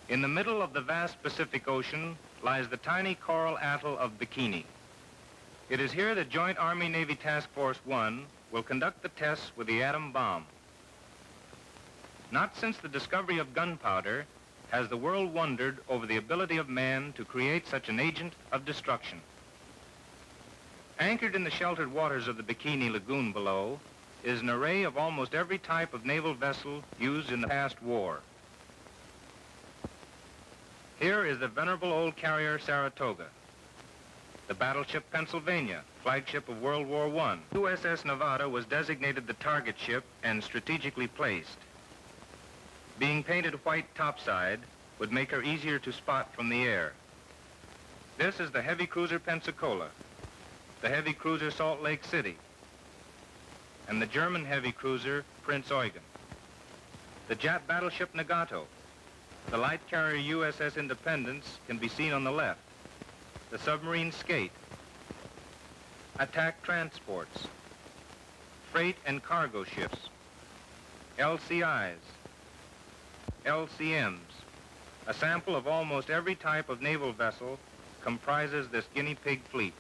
In the middle of the vast Pacific Ocean lies the tiny coral atoll of Bikini. It is here that Joint Army-Navy Task Force 1 will conduct the tests with the atom bomb. Not since the discovery of gunpowder has the world wondered over the ability of man to create such an agent of destruction. Anchored in the sheltered waters of the Bikini Lagoon below is an array of almost every type of naval vessel used in the past war. Here is the venerable old carrier Saratoga, the battleship Pennsylvania, flagship of World War I. USS Nevada was designated the target ship and strategically placed. Being painted white topside would make her easier to spot from the air. This is the heavy cruiser Pensacola, the heavy cruiser Salt Lake City, and the German heavy cruiser Prince Eugen, the Jap battleship Nagato. The light carrier USS Independence can be seen on the left, the submarine Skate, attack transports, freight and cargo ships, LCIs, LCMs. A sample of almost every type of naval vessel comprises this guinea pig fleet.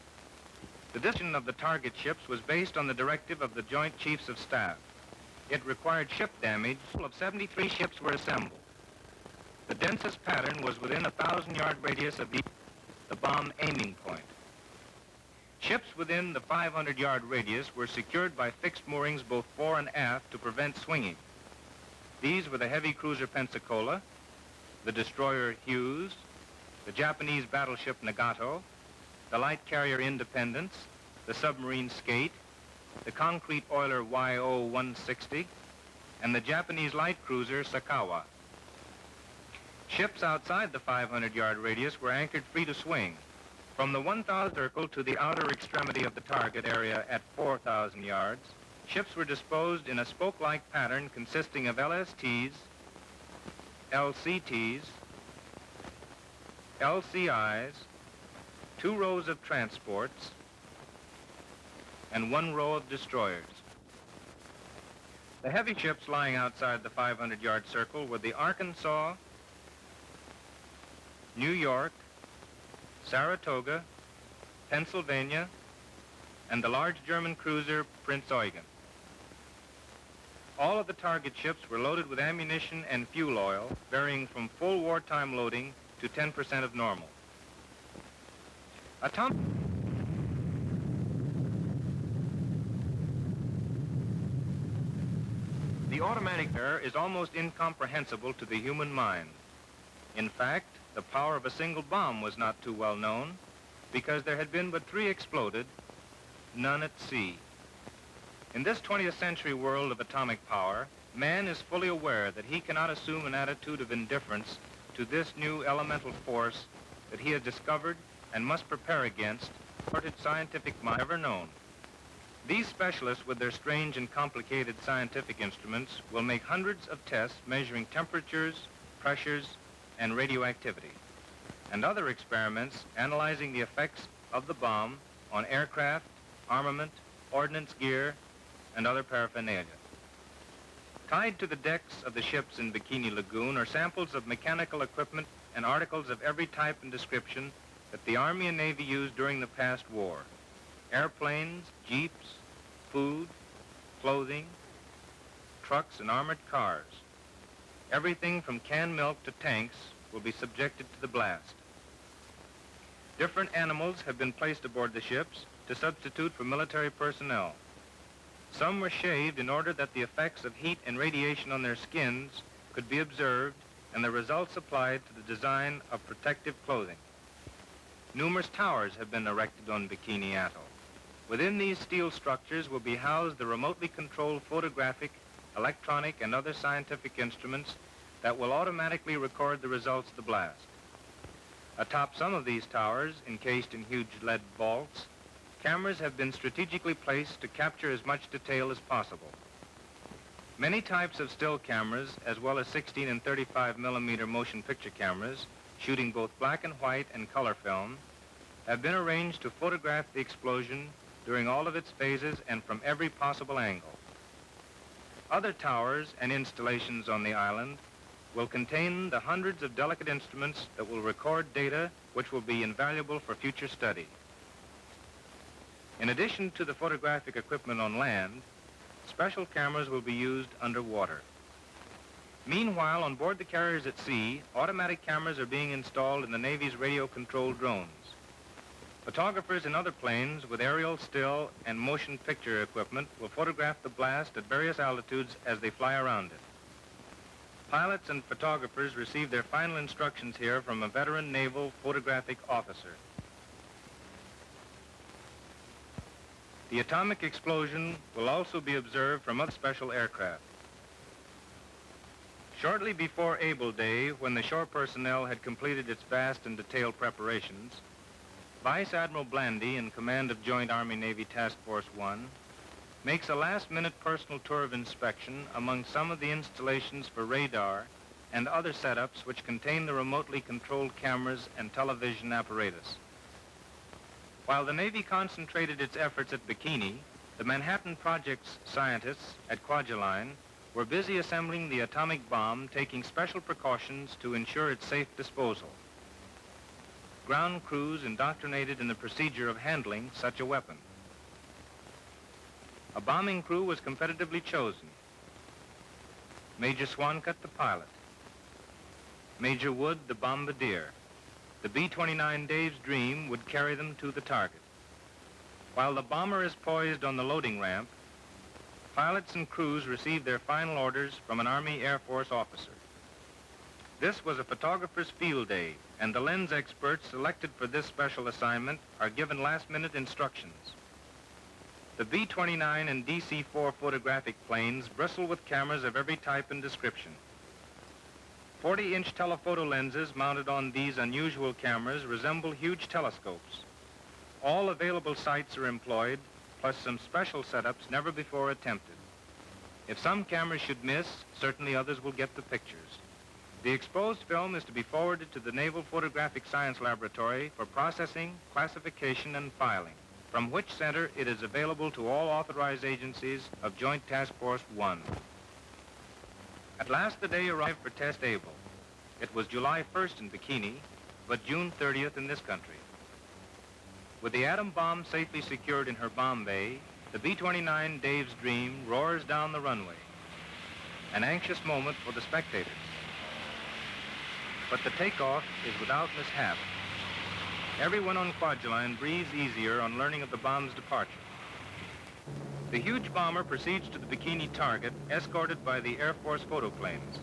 The decision of the target ships was based on the directive of the Joint Chiefs of Staff. It required ship damage. A total of 73 ships were assembled. The densest pattern was within a 1,000-yard radius of the bomb aiming point. Ships within the 500-yard radius were secured by fixed moorings both fore and aft to prevent swinging. These were the heavy cruiser Pensacola, the destroyer Hughes, the Japanese battleship Nagato, the light carrier Independence, the submarine Skate, the concrete oiler YO-160, and the Japanese light cruiser Sakawa. Ships outside the 500-yard radius were anchored free to swing. From the 1,000 circle to the outer extremity of the target area at 4,000 yards, ships were disposed in a spoke-like pattern consisting of LSTs, LCTs, LCIs, 2 rows of transports, and 1 row of destroyers. The heavy ships lying outside the 500-yard circle were the Arkansas, New York, Saratoga, Pennsylvania, and the large German cruiser Prince Eugen. All of the target ships were loaded with ammunition and fuel oil, varying from full wartime loading to 10% of normal. The automatic error is almost incomprehensible to the human mind. In fact, the power of a single bomb was not too well known because there had been but 3 exploded, none at sea. In this 20th century world of atomic power, man is fully aware that he cannot assume an attitude of indifference to this new elemental force that he has discovered and must prepare against the scientific mind ever known. These specialists with their strange and complicated scientific instruments will make hundreds of tests measuring temperatures, pressures, and radioactivity, and other experiments analyzing the effects of the bomb on aircraft, armament, ordnance gear, and other paraphernalia. Tied to the decks of the ships in Bikini Lagoon are samples of mechanical equipment and articles of every type and description that the Army and Navy used during the past war. Airplanes, jeeps, food, clothing, trucks, and armored cars. Everything from canned milk to tanks will be subjected to the blast. Different animals have been placed aboard the ships to substitute for military personnel. Some were shaved in order that the effects of heat and radiation on their skins could be observed and the results applied to the design of protective clothing. Numerous towers have been erected on Bikini Atoll. Within these steel structures will be housed the remotely controlled photographic, electronic, and other scientific instruments that will automatically record the results of the blast. Atop some of these towers, encased in huge lead vaults, cameras have been strategically placed to capture as much detail as possible. Many types of still cameras, as well as 16 and 35 millimeter motion picture cameras, shooting both black and white and color film, have been arranged to photograph the explosion during all of its phases and from every possible angle. Other towers and installations on the island will contain the hundreds of delicate instruments that will record data which will be invaluable for future study. In addition to the photographic equipment on land, special cameras will be used underwater. Meanwhile, on board the carriers at sea, automatic cameras are being installed in the Navy's radio-controlled drones. Photographers in other planes with aerial, still, and motion picture equipment will photograph the blast at various altitudes as they fly around it. Pilots and photographers receive their final instructions here from a veteran naval photographic officer. The atomic explosion will also be observed from other special aircraft. Shortly before Able Day, when the shore personnel had completed its vast and detailed preparations, Vice Admiral Blandy, in command of Joint Army-Navy Task Force 1, makes a last-minute personal tour of inspection among some of the installations for radar and other setups which contain the remotely controlled cameras and television apparatus. While the Navy concentrated its efforts at Bikini, the Manhattan Project's scientists at Kwajalein were busy assembling the atomic bomb, taking special precautions to ensure its safe disposal. Ground crews indoctrinated in the procedure of handling such a weapon. A bombing crew was competitively chosen. Major Swancutt, the pilot. Major Wood, the bombardier. The B-29 Dave's Dream would carry them to the target. While the bomber is poised on the loading ramp, pilots and crews receive their final orders from an Army Air Force officer. This was a photographer's field day, and the lens experts selected for this special assignment are given last-minute instructions. The B-29 and DC-4 photographic planes bristle with cameras of every type and description. 40-inch telephoto lenses mounted on these unusual cameras resemble huge telescopes. All available sights are employed, plus some special setups never before attempted. If some cameras should miss, certainly others will get the pictures. The exposed film is to be forwarded to the Naval Photographic Science Laboratory for processing, classification, and filing, from which center it is available to all authorized agencies of Joint Task Force 1. At last the day arrived for Test Able. It was July 1st in Bikini, but June 30th in this country. With the atom bomb safely secured in her bomb bay, the B-29 Dave's Dream roars down the runway. An anxious moment for the spectators. But the takeoff is without mishap. Everyone on Kwajalein breathes easier on learning of the bomb's departure. The huge bomber proceeds to the Bikini target, escorted by the Air Force photoplanes.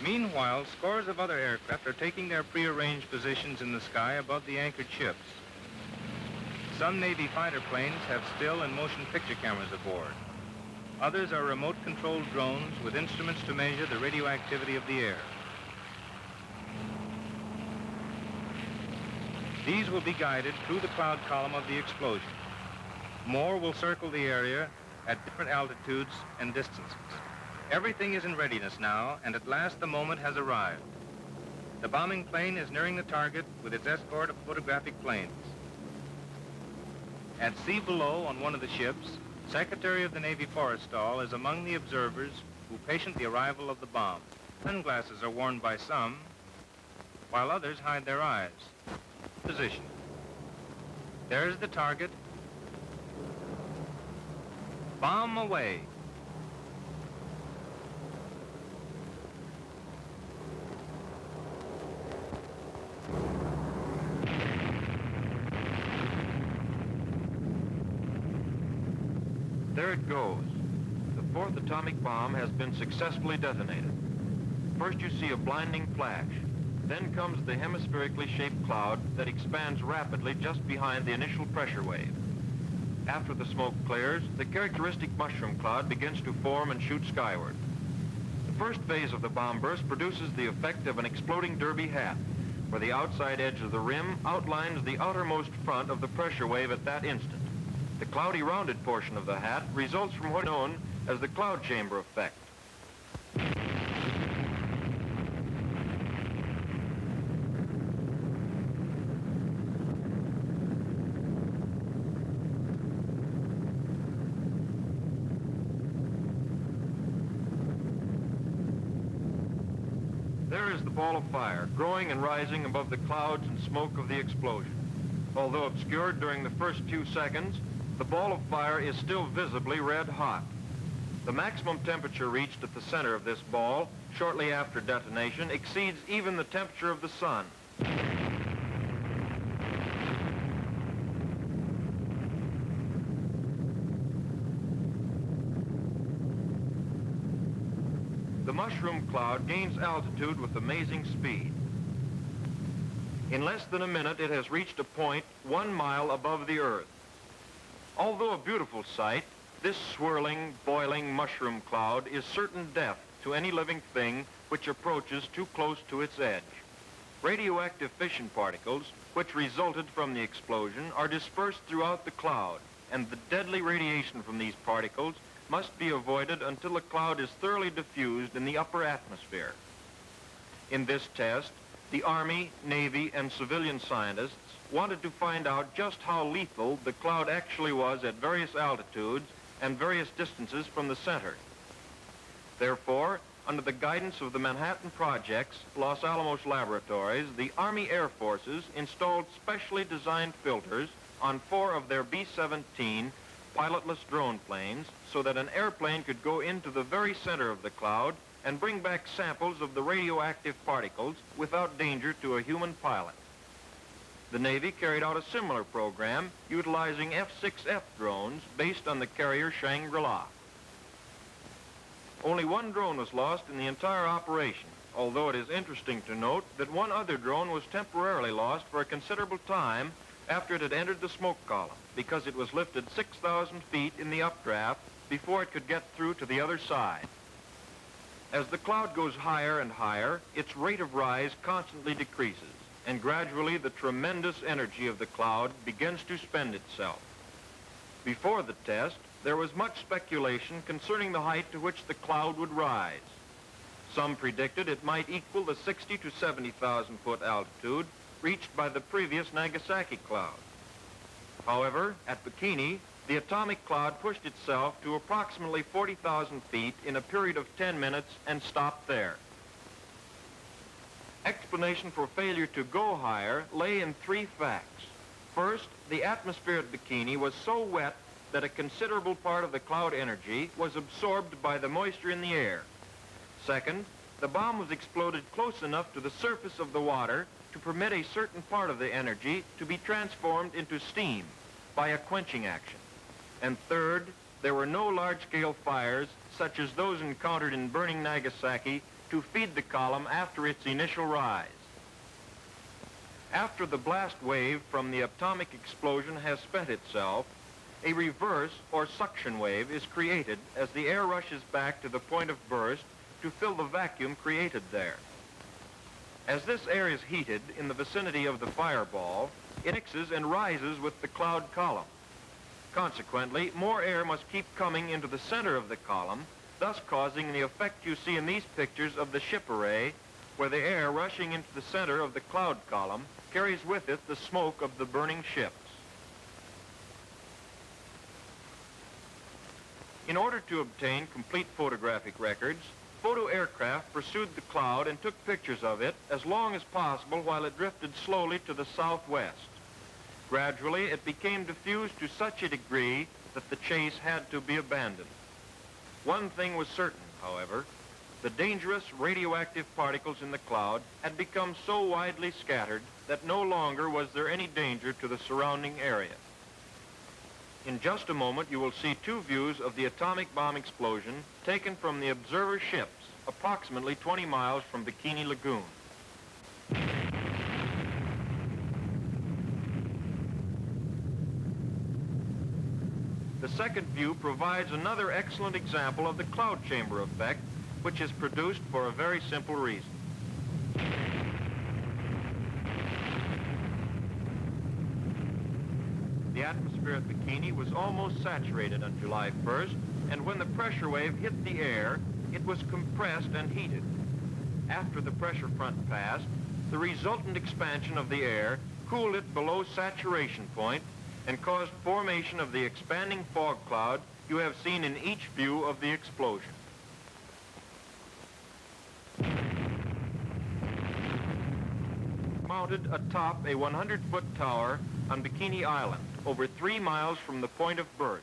Meanwhile, scores of other aircraft are taking their prearranged positions in the sky above the anchored ships. Some Navy fighter planes have still and motion picture cameras aboard. Others are remote-controlled drones with instruments to measure the radioactivity of the air. These will be guided through the cloud column of the explosion. More will circle the area at different altitudes and distances. Everything is in readiness now, and at last the moment has arrived. The bombing plane is nearing the target with its escort of photographic planes. At sea below on one of the ships, Secretary of the Navy Forrestal is among the observers who patient the arrival of the bomb. Sunglasses are worn by some, while others hide their eyes. Position. There's the target. Bomb away. There it goes. The fourth atomic bomb has been successfully detonated. First you see a blinding flash. Then comes the hemispherically shaped cloud that expands rapidly just behind the initial pressure wave. After the smoke clears, the characteristic mushroom cloud begins to form and shoot skyward. The first phase of the bomb burst produces the effect of an exploding derby hat, where the outside edge of the rim outlines the outermost front of the pressure wave at that instant. The cloudy rounded portion of the hat results from what is known as the cloud chamber effect. there's the ball of fire, growing and rising above the clouds and smoke of the explosion. Although obscured during the first few seconds, the ball of fire is still visibly red hot. The maximum temperature reached at the center of this ball shortly after detonation exceeds even the temperature of the sun. The mushroom cloud gains altitude with amazing speed. In less than a minute, it has reached a point 1 mile above the Earth. Although a beautiful sight, this swirling, boiling mushroom cloud is certain death to any living thing which approaches too close to its edge. Radioactive fission particles, which resulted from the explosion, are dispersed throughout the cloud, and the deadly radiation from these particles must be avoided until the cloud is thoroughly diffused in the upper atmosphere. In this test, the Army, Navy, and civilian scientists wanted to find out just how lethal the cloud actually was at various altitudes and various distances from the center. Therefore, under the guidance of the Manhattan Project's Los Alamos laboratories, the Army Air Forces installed specially designed filters on 4 of their B-17 pilotless drone planes so that an airplane could go into the very center of the cloud and bring back samples of the radioactive particles without danger to a human pilot. The Navy carried out a similar program utilizing F-6F drones based on the carrier Shangri-La. Only 1 drone was lost in the entire operation, although it is interesting to note that 1 other drone was temporarily lost for a considerable time after it had entered the smoke column, because it was lifted 6,000 feet in the updraft before it could get through to the other side. As the cloud goes higher and higher, its rate of rise constantly decreases, and gradually the tremendous energy of the cloud begins to spend itself. Before the test, there was much speculation concerning the height to which the cloud would rise. Some predicted it might equal the 60 to 70,000 foot altitude reached by the previous Nagasaki cloud. However, at Bikini, the atomic cloud pushed itself to approximately 40,000 feet in a period of 10 minutes and stopped there. Explanation for failure to go higher lay in 3 facts. First, the atmosphere at Bikini was so wet that a considerable part of the cloud energy was absorbed by the moisture in the air. Second, the bomb was exploded close enough to the surface of the water to permit a certain part of the energy to be transformed into steam by a quenching action. And third, there were no large-scale fires, such as those encountered in burning Nagasaki, to feed the column after its initial rise. After the blast wave from the atomic explosion has spent itself, a reverse or suction wave is created as the air rushes back to the point of burst to fill the vacuum created there. As this air is heated in the vicinity of the fireball, it mixes and rises with the cloud column. Consequently, more air must keep coming into the center of the column, thus causing the effect you see in these pictures of the ship array, where the air rushing into the center of the cloud column carries with it the smoke of the burning ships. In order to obtain complete photographic records, photo aircraft pursued the cloud and took pictures of it as long as possible while it drifted slowly to the southwest. Gradually, it became diffused to such a degree that the chase had to be abandoned. One thing was certain, however: the dangerous radioactive particles in the cloud had become so widely scattered that no longer was there any danger to the surrounding area. In just a moment, you will see 2 views of the atomic bomb explosion taken from the observer ships approximately 20 miles from Bikini Lagoon. The second view provides another excellent example of the cloud chamber effect, which is produced for a very simple reason. The atmosphere at Bikini was almost saturated on July 1st, and when the pressure wave hit the air, it was compressed and heated. After the pressure front passed, the resultant expansion of the air cooled it below saturation point and caused formation of the expanding fog cloud you have seen in each view of the explosion. mounted atop a 100-foot tower on Bikini Island, over 3 miles from the point of burst.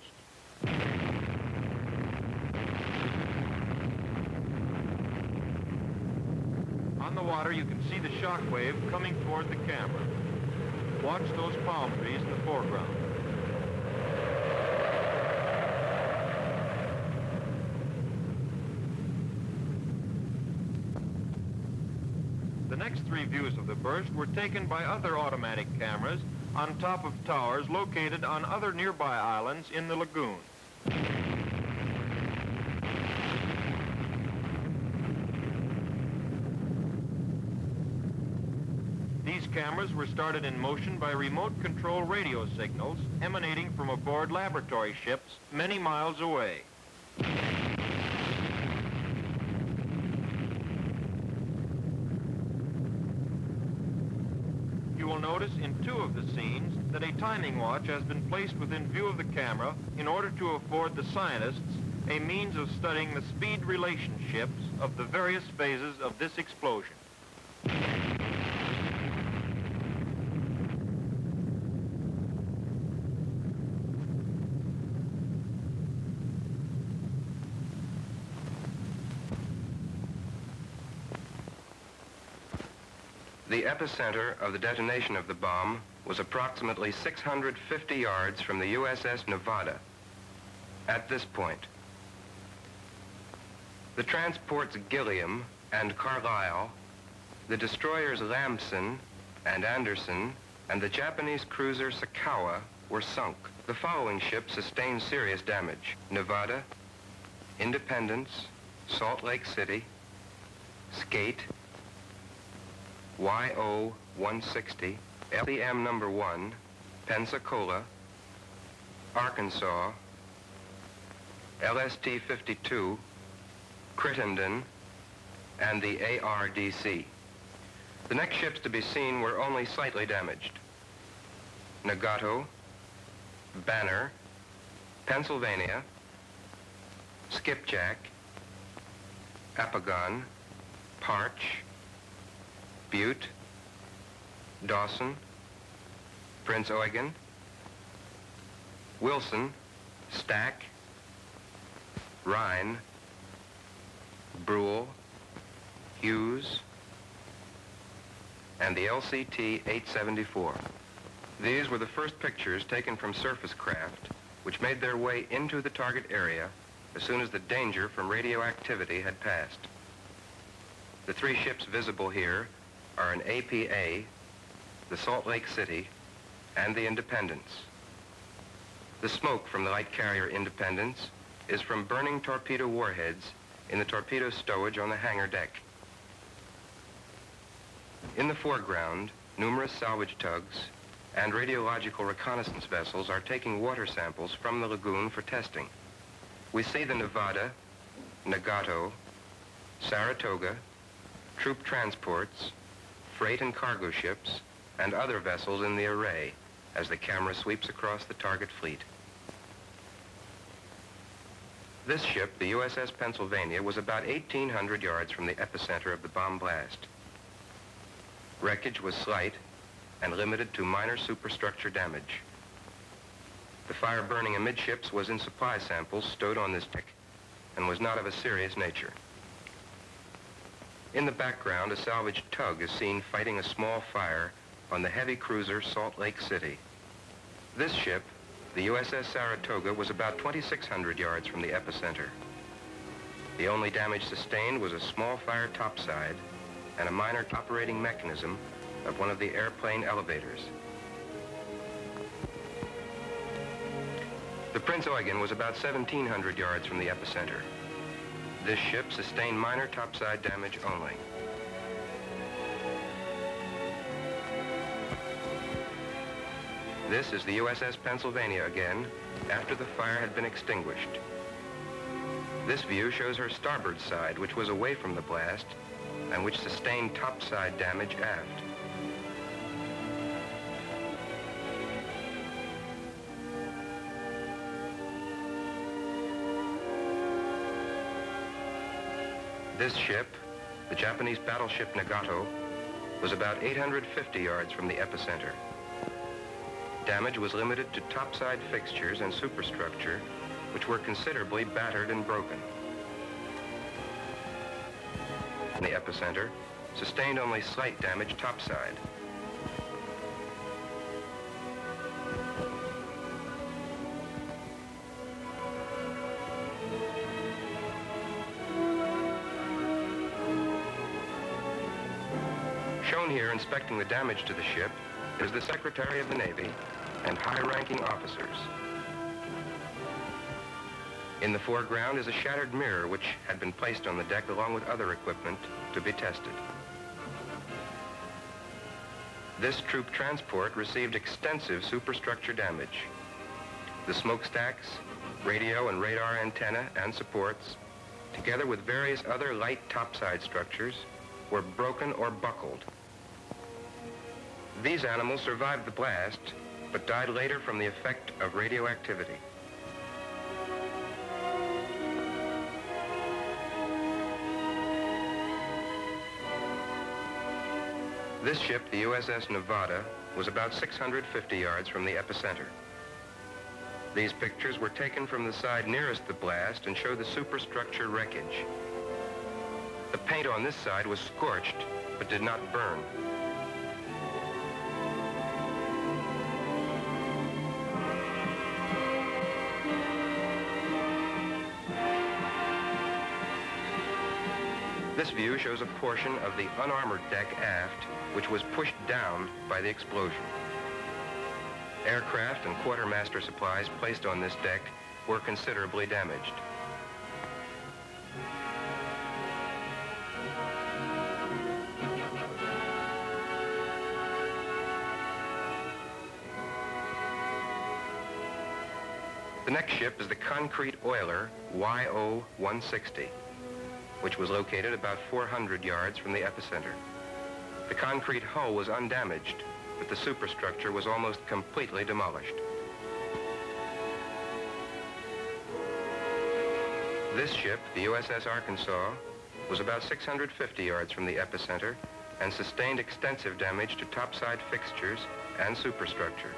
On the water, you can see the shock wave coming toward the camera. Watch those palm trees in the foreground. The next 3 views of the burst were taken by other automatic cameras on top of towers located on other nearby islands in the lagoon. These cameras were started in motion by remote control radio signals emanating from aboard laboratory ships many miles away. You will notice in 2 of the scenes that a timing watch has been placed within view of the camera in order to afford the scientists a means of studying the speed relationships of the various phases of this explosion. The epicenter of the detonation of the bomb was approximately 650 yards from the USS Nevada. At this point, the transports Gilliam and Carlisle, the destroyers Lamson and Anderson, and the Japanese cruiser Sakawa were sunk. The following ships sustained serious damage: Nevada, Independence, Salt Lake City, Skate, YO-160, LEM number 1, Pensacola, Arkansas, LST-52, Crittenden, and the ARDC. The next ships to be seen were only slightly damaged: Nagato, Banner, Pennsylvania, Skipjack, Apagon, Parch, Butte, Dawson, Prince Eugen, Wilson, Stack, Rhine, Brule, Hughes, and the LCT-874. These were the first pictures taken from surface craft which made their way into the target area as soon as the danger from radioactivity had passed. The 3 ships visible here are an APA, the Salt Lake City, and the Independence. The smoke from the light carrier Independence is from burning torpedo warheads in the torpedo stowage on the hangar deck. In the foreground, numerous salvage tugs and radiological reconnaissance vessels are taking water samples from the lagoon for testing. We see the Nevada, Nagato, Saratoga, troop transports, freight and cargo ships, and other vessels in the array as the camera sweeps across the target fleet. This ship, the USS Pennsylvania, was about 1,800 yards from the epicenter of the bomb blast. Wreckage was slight and limited to minor superstructure damage. The fire burning amidships was in supply samples stowed on this deck and was not of a serious nature. In the background, a salvage tug is seen fighting a small fire on the heavy cruiser Salt Lake City. This ship, the USS Saratoga, was about 2,600 yards from the epicenter. The only damage sustained was a small fire topside and a minor operating mechanism of one of the airplane elevators. The Prince Eugen was about 1,700 yards from the epicenter. This ship sustained minor topside damage only. This is the USS Pennsylvania again, after the fire had been extinguished. This view shows her starboard side, which was away from the blast, and which sustained topside damage aft. This ship, the Japanese battleship Nagato, was about 850 yards from the epicenter. Damage was limited to topside fixtures and superstructure, which were considerably battered and broken. The epicenter sustained only slight damage topside. Shown here inspecting the damage to the ship is the Secretary of the Navy and high-ranking officers. In the foreground is a shattered mirror which had been placed on the deck along with other equipment to be tested. This troop transport received extensive superstructure damage. The smokestacks, radio and radar antenna and supports, together with various other light topside structures, were broken or buckled. These animals survived the blast, but died later from the effect of radioactivity. This ship, the USS Nevada, was about 650 yards from the epicenter. These pictures were taken from the side nearest the blast and show the superstructure wreckage. The paint on this side was scorched, but did not burn. This view shows a portion of the unarmored deck aft, which was pushed down by the explosion. Aircraft and quartermaster supplies placed on this deck were considerably damaged. The next ship is the concrete oiler YO-160, which was located about 400 yards from the epicenter. The concrete hull was undamaged, but the superstructure was almost completely demolished. This ship, the USS Arkansas, was about 650 yards from the epicenter and sustained extensive damage to topside fixtures and superstructure.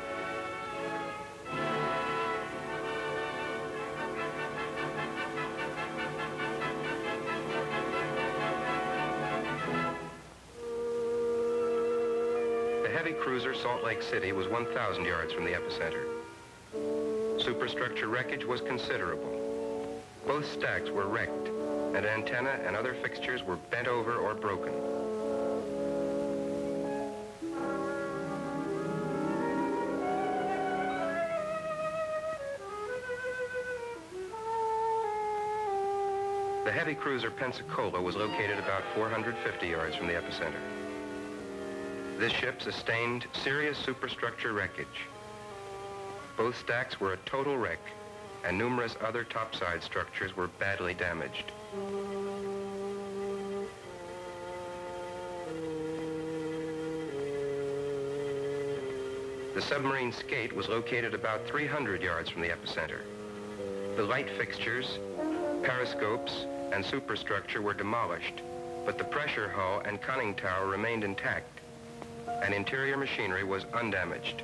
The heavy cruiser Salt Lake City was 1,000 yards from the epicenter. Superstructure wreckage was considerable. Both stacks were wrecked, and antenna and other fixtures were bent over or broken. The heavy cruiser Pensacola was located about 450 yards from the epicenter. This ship sustained serious superstructure wreckage. Both stacks were a total wreck, and numerous other topside structures were badly damaged. The submarine Skate was located about 300 yards from the epicenter. The light fixtures, periscopes, and superstructure were demolished, but the pressure hull and conning tower remained intact, and interior machinery was undamaged.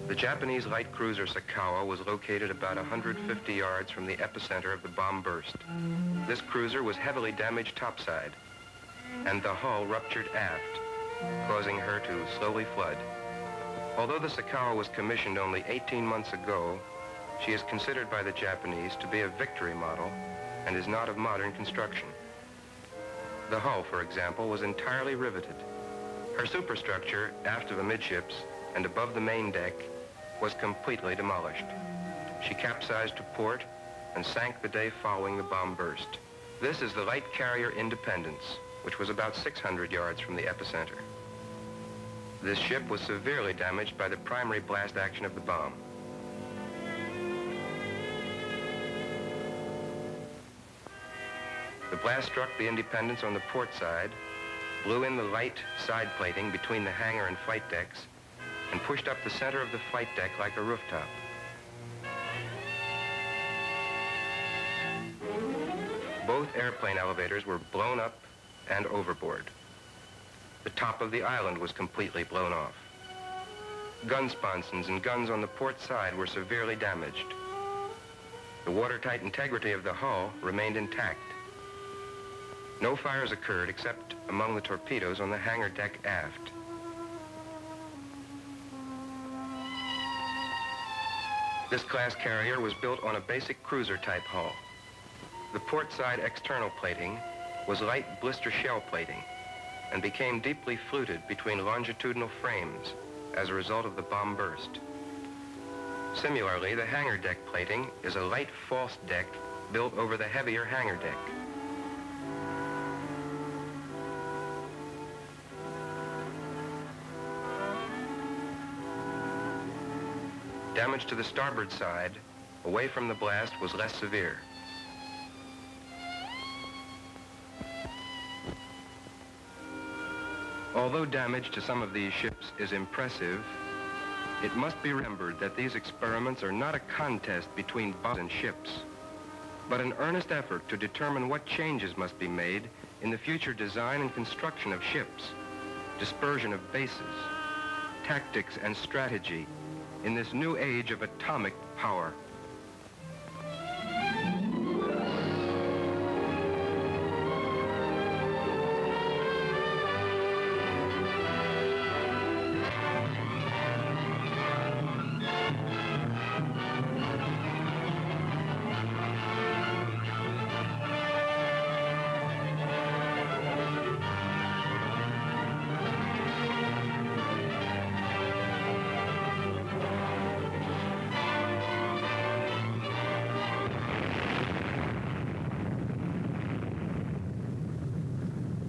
The Japanese light cruiser Sakawa was located about 150 yards from the epicenter of the bomb burst. This cruiser was heavily damaged topside, and the hull ruptured aft, causing her to slowly flood. Although the Sakawa was commissioned only 18 months ago, she is considered by the Japanese to be a victory model and is not of modern construction. The hull, for example, was entirely riveted. Her superstructure aft of the midships and above the main deck was completely demolished. She capsized to port and sank the day following the bomb burst. This is the light carrier Independence, which was about 600 yards from the epicenter. This ship was severely damaged by the primary blast action of the bomb. The blast struck the Independence on the port side, blew in the light side plating between the hangar and flight decks, and pushed up the center of the flight deck like a rooftop. Both airplane elevators were blown up and overboard. The top of the island was completely blown off. Gun sponsons and guns on the port side were severely damaged. The watertight integrity of the hull remained intact. No fires occurred except among the torpedoes on the hangar deck aft. This class carrier was built on a basic cruiser-type hull. The port side external plating was light blister shell plating and became deeply fluted between longitudinal frames as a result of the bomb burst. Similarly, the hangar deck plating is a light false deck built over the heavier hangar deck. Damage to the starboard side, away from the blast, was less severe. Although damage to some of these ships is impressive, it must be remembered that these experiments are not a contest between bombs and ships, but an earnest effort to determine what changes must be made in the future design and construction of ships, dispersion of bases, tactics and strategy in this new age of atomic power.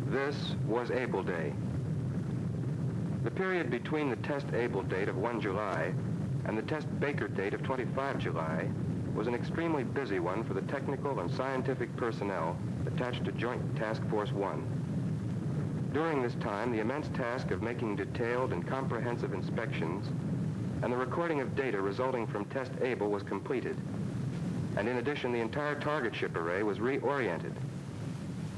This was Able Day. The period between the test Able date of 1 July and the test Baker date of 25 July was an extremely busy one for the technical and scientific personnel attached to Joint Task Force 1. During this time, the immense task of making detailed and comprehensive inspections and the recording of data resulting from test Able was completed. And in addition, the entire target ship array was reoriented.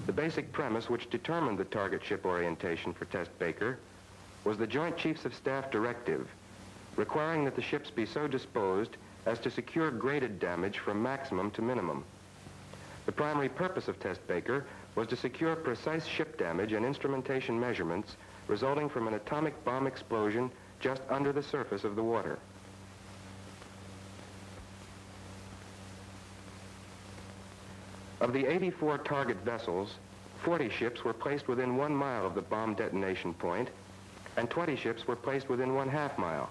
The basic premise which determined the target ship orientation for Test Baker was the Joint Chiefs of Staff directive, requiring that the ships be so disposed as to secure graded damage from maximum to minimum. The primary purpose of Test Baker was to secure precise ship damage and instrumentation measurements resulting from an atomic bomb explosion just under the surface of the water. Of the 84 target vessels, 40 ships were placed within 1 mile of the bomb detonation point, and 20 ships were placed within 1/2 mile.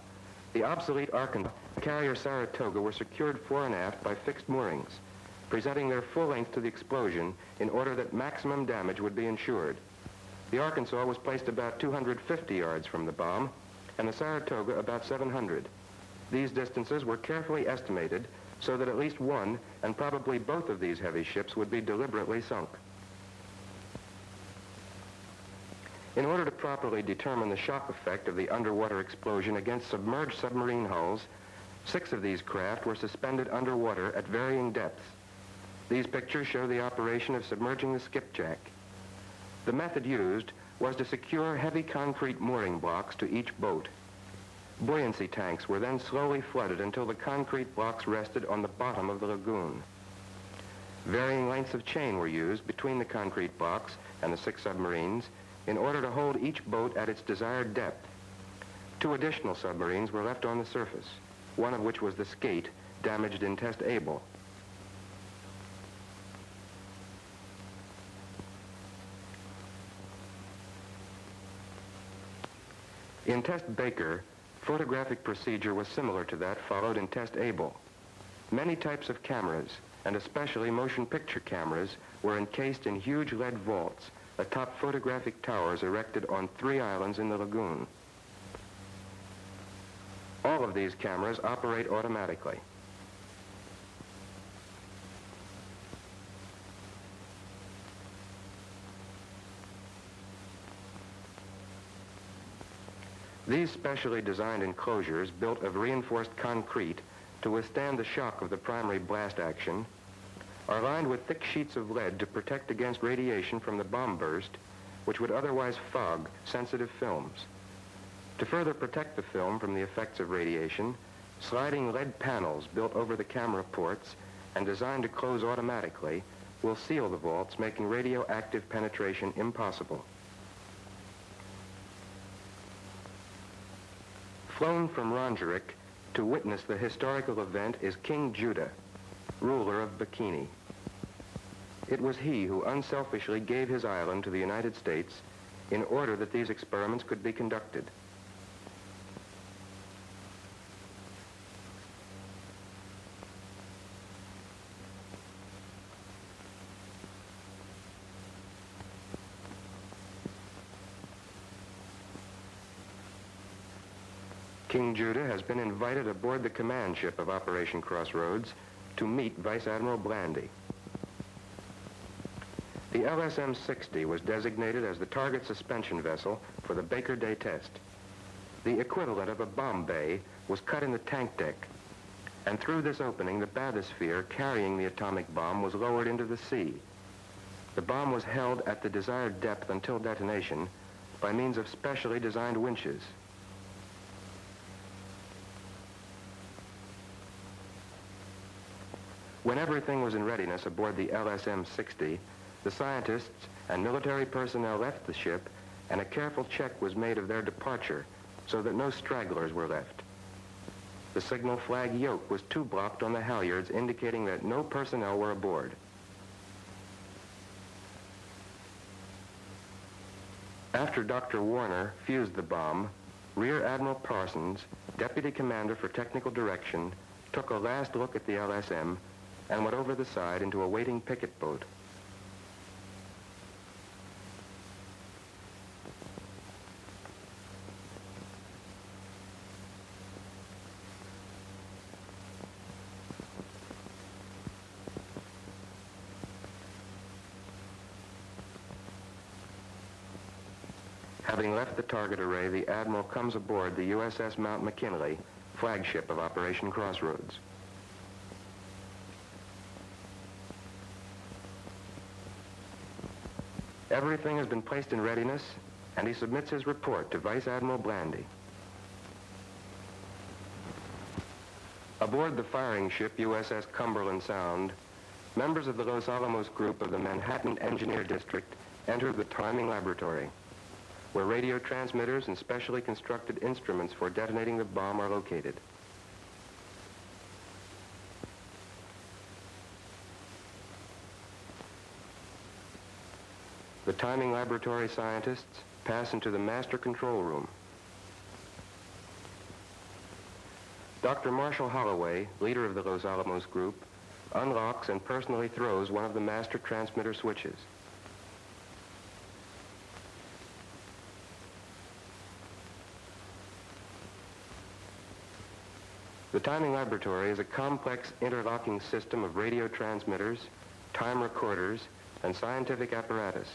The obsolete Arkansas carrier Saratoga were secured fore and aft by fixed moorings, presenting their full length to the explosion in order that maximum damage would be ensured. The Arkansas was placed about 250 yards from the bomb, and the Saratoga about 700. These distances were carefully estimated so that at least one, and probably both of these heavy ships would be deliberately sunk. In order to properly determine the shock effect of the underwater explosion against submerged submarine hulls, 6 of these craft were suspended underwater at varying depths. These pictures show the operation of submerging the skipjack. The method used was to secure heavy concrete mooring blocks to each boat. Buoyancy tanks were then slowly flooded until the concrete blocks rested on the bottom of the lagoon. Varying lengths of chain were used between the concrete blocks and the 6 submarines in order to hold each boat at its desired depth. 2 additional submarines were left on the surface, one of which was the Skate, damaged in Test Able. In Test Baker, photographic procedure was similar to that followed in Test Able. Many types of cameras, and especially motion picture cameras, were encased in huge lead vaults atop photographic towers erected on 3 islands in the lagoon. All of these cameras operate automatically. These specially designed enclosures, built of reinforced concrete to withstand the shock of the primary blast action, are lined with thick sheets of lead to protect against radiation from the bomb burst, which would otherwise fog sensitive films. To further protect the film from the effects of radiation, sliding lead panels built over the camera ports and designed to close automatically will seal the vaults, making radioactive penetration impossible. Flown from Rongerik to witness the historical event is King Judah, ruler of Bikini. It was he who unselfishly gave his island to the United States in order that these experiments could be conducted. King Judah has been invited aboard the command ship of Operation Crossroads to meet Vice Admiral Blandy. The LSM-60 was designated as the target suspension vessel for the Baker Day test. The equivalent of a bomb bay was cut in the tank deck, and through this opening, the bathysphere carrying the atomic bomb was lowered into the sea. The bomb was held at the desired depth until detonation by means of specially designed winches. When everything was in readiness aboard the LSM-60, the scientists and military personnel left the ship, and a careful check was made of their departure so that no stragglers were left. The signal flag yoke was two-blocked on the halyards, indicating that no personnel were aboard. After Dr. Warner fused the bomb, Rear Admiral Parsons, Deputy Commander for Technical Direction, took a last look at the LSM and went over the side into a waiting picket boat. Having left the target array, the Admiral comes aboard the USS Mount McKinley, flagship of Operation Crossroads. Everything has been placed in readiness, and he submits his report to Vice Admiral Blandy. Aboard the firing ship USS Cumberland Sound, members of the Los Alamos group of the Manhattan Engineer District enter the timing laboratory, where radio transmitters and specially constructed instruments for detonating the bomb are located. The timing laboratory scientists pass into the master control room. Dr. Marshall Holloway, leader of the Los Alamos group, unlocks and personally throws one of the master transmitter switches. The timing laboratory is a complex interlocking system of radio transmitters, time recorders, and scientific apparatus.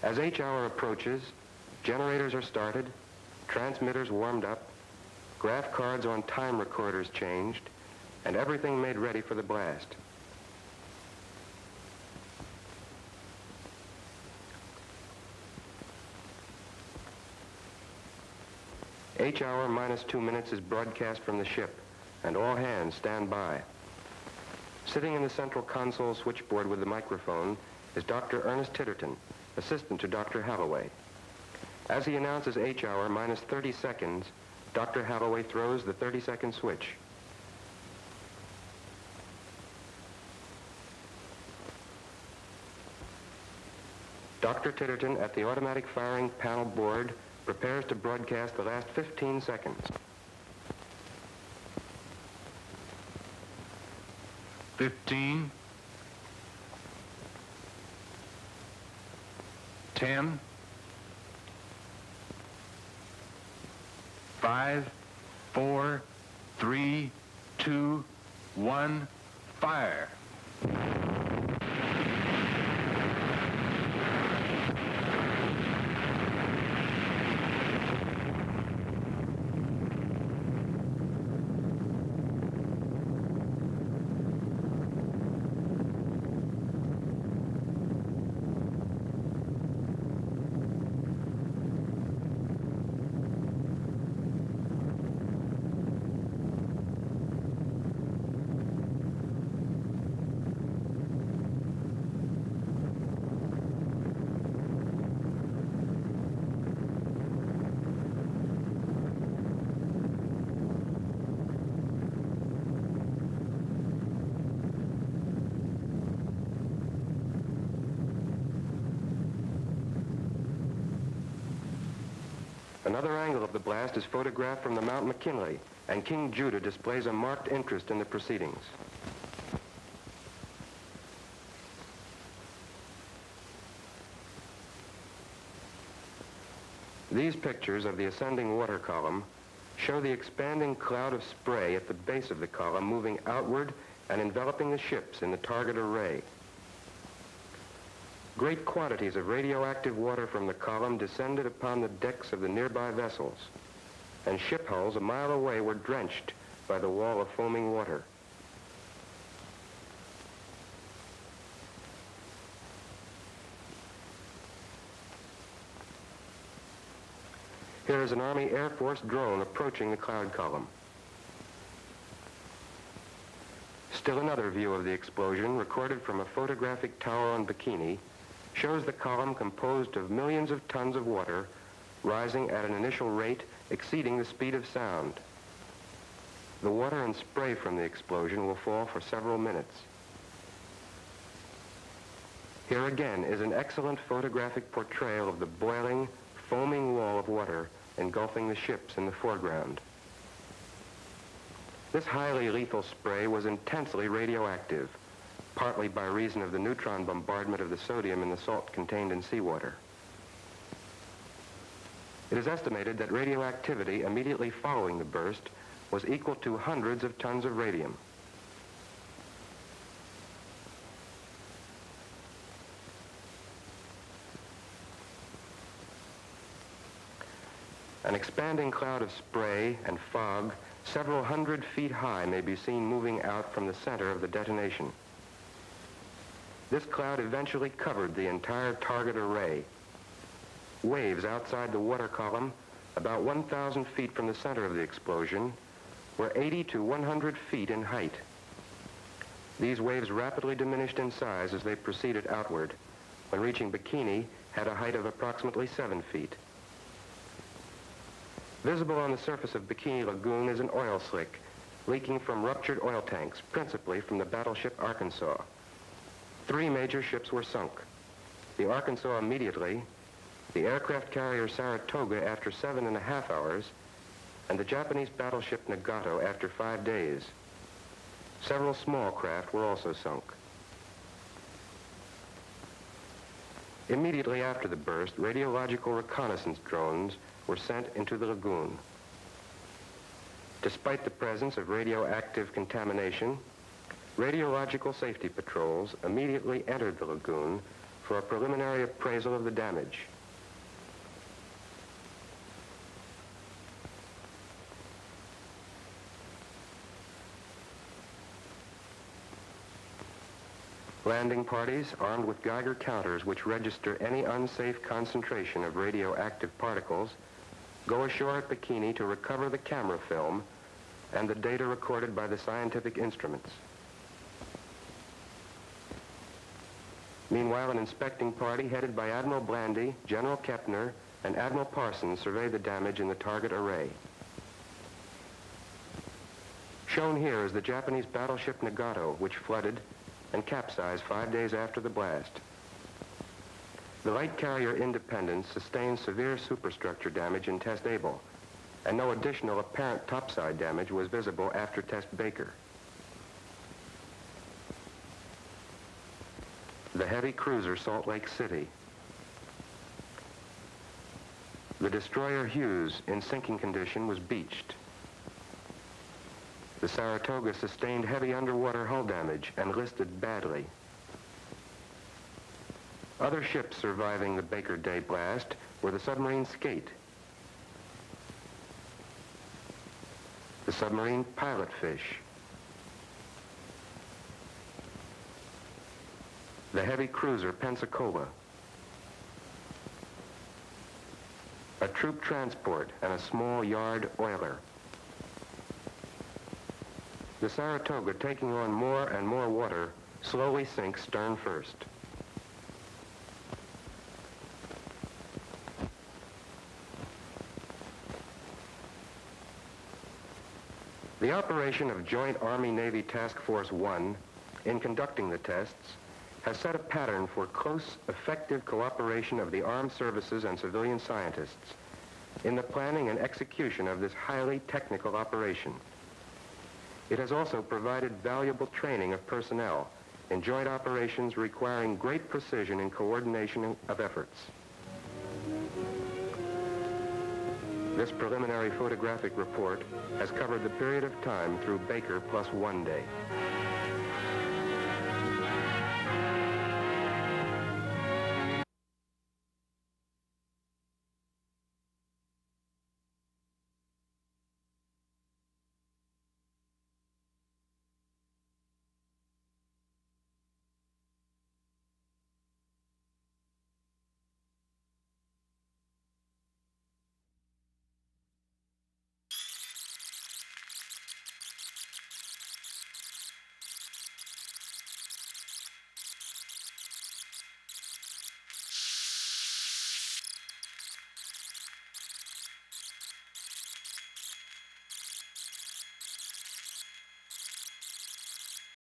As H hour approaches, generators are started, transmitters warmed up, graph cards on time recorders changed, and everything made ready for the blast. H hour minus 2 minutes is broadcast from the ship, and all hands stand by. Sitting in the central console switchboard with the microphone is Dr. Ernest Titterton, assistant to Dr. Holloway. As he announces H hour minus 30 seconds, Dr. Holloway throws the 30-second switch. Dr. Titterton at the automatic firing panel board prepares to broadcast the last 15 seconds. 15, 10, 5, 4, 3, 2, 1, fire. Another angle of the blast is photographed from the Mount McKinley, and King Judah displays a marked interest in the proceedings. These pictures of the ascending water column show the expanding cloud of spray at the base of the column moving outward and enveloping the ships in the target array. Great quantities of radioactive water from the column descended upon the decks of the nearby vessels, and ship hulls a mile away were drenched by the wall of foaming water. Here is an Army Air Force drone approaching the cloud column. Still another view of the explosion, recorded from a photographic tower on Bikini, shows the column composed of millions of tons of water rising at an initial rate exceeding the speed of sound. The water and spray from the explosion will fall for several minutes. Here again is an excellent photographic portrayal of the boiling, foaming wall of water engulfing the ships in the foreground. This highly lethal spray was intensely radioactive, partly by reason of the neutron bombardment of the sodium in the salt contained in seawater. It is estimated that radioactivity immediately following the burst was equal to hundreds of tons of radium. An expanding cloud of spray and fog several hundred feet high may be seen moving out from the center of the detonation. This cloud eventually covered the entire target array. Waves outside the water column, about 1,000 feet from the center of the explosion, were 80 to 100 feet in height. These waves rapidly diminished in size as they proceeded outward. When reaching Bikini, had a height of approximately 7 feet. Visible on the surface of Bikini Lagoon is an oil slick leaking from ruptured oil tanks, principally from the battleship Arkansas. 3 major ships were sunk. The Arkansas immediately, the aircraft carrier Saratoga after 7.5 hours, and the Japanese battleship Nagato after 5 days. Several small craft were also sunk. Immediately after the burst, radiological reconnaissance drones were sent into the lagoon. Despite the presence of radioactive contamination, radiological safety patrols immediately entered the lagoon for a preliminary appraisal of the damage. Landing parties, armed with Geiger counters which register any unsafe concentration of radioactive particles, go ashore at Bikini to recover the camera film and the data recorded by the scientific instruments. Meanwhile, an inspecting party headed by Admiral Blandy, General Kepner, and Admiral Parsons survey the damage in the target array. Shown here is the Japanese battleship Nagato, which flooded and capsized 5 days after the blast. The light carrier Independence sustained severe superstructure damage in Test Able, and no additional apparent topside damage was visible after Test Baker. The heavy cruiser Salt Lake City. The destroyer Hughes, in sinking condition, was beached. The Saratoga sustained heavy underwater hull damage and listed badly. Other ships surviving the Baker Day blast were the submarine Skate, the submarine Pilotfish, the heavy cruiser Pensacola, a troop transport, and a small yard oiler. The Saratoga, taking on more and more water, slowly sinks stern first. The operation of Joint Army-Navy Task Force 1, in conducting the tests, has set a pattern for close, effective cooperation of the armed services and civilian scientists, in the planning and execution of this highly technical operation. It has also provided valuable training of personnel in joint operations requiring great precision and coordination of efforts. This preliminary photographic report has covered the period of time through Baker plus 1 day.